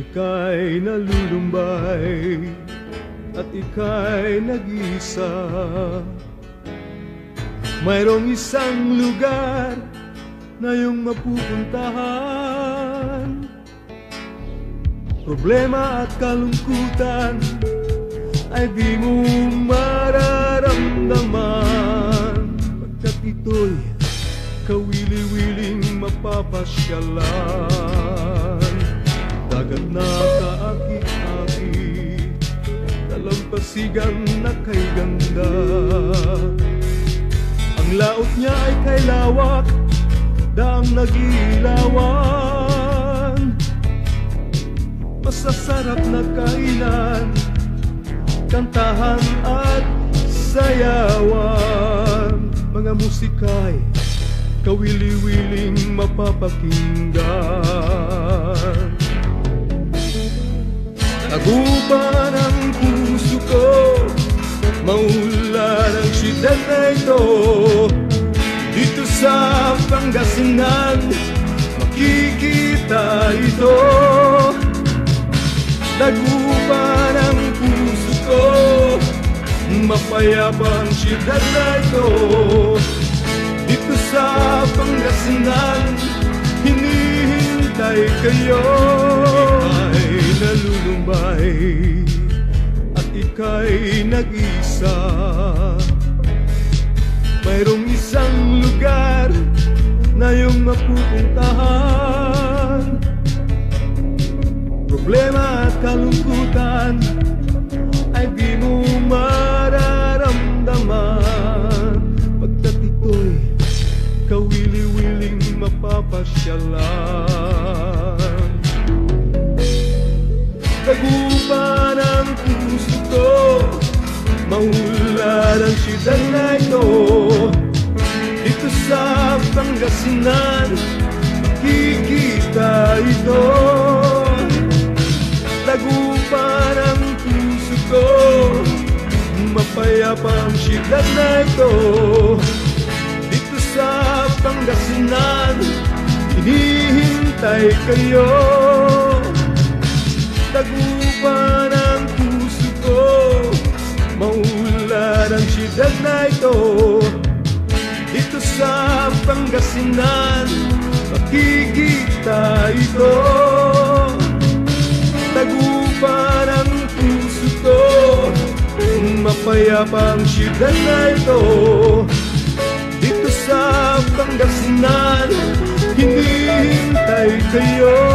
ika'y nalulumbay at ika'y nag-iisa. Mayroong isang lugar na iyong mapupuntahan. Problema at kalungkutan ay di mo mararamdaman, pagkat ito'y kawili-wiling mapapasyalan. Dagat na kaakit-akit, dalampasigan na kay ganda. Ang laot niya ay kay lawak, daang nag-iilawan. Masasarap na kainan, kantahan at sayawan. Mga musika'y kawili-wiling mapapakinggan. Tagupan ang puso ko, maunlad ang siyudad na ito. Dito sa Pangasinan, makikita ito. Tagupan ang puso ko, mapayapa ang siyudad na ito. Dito sa Pangasinan, hinihintay kayo. Ika'y nalulumbay at ika'y nag-isa. Mayroong isang lugar na iyong mapupuntahan. Problema at kalungkutan ay di mo mararamdaman, pagkat ito'y kawili-wiling mapapasyalan. Tagupan ang puso ko, maunlad ang siyudad na ito. Dito sa Pangasinan, makikita ito. Tagupan ang puso ko, mapayapa ang siyudad na ito. Dito sa Pangasinan, hinihintay kayo. Tagupan ang puso ko, maunlad ang siyudad na ito. Dito sa Pangasinan, makikita ito. Tagupan ang puso ko, mapayapa ang siyudad na ito. Dito sa Pangasinan, hinihintay kayo.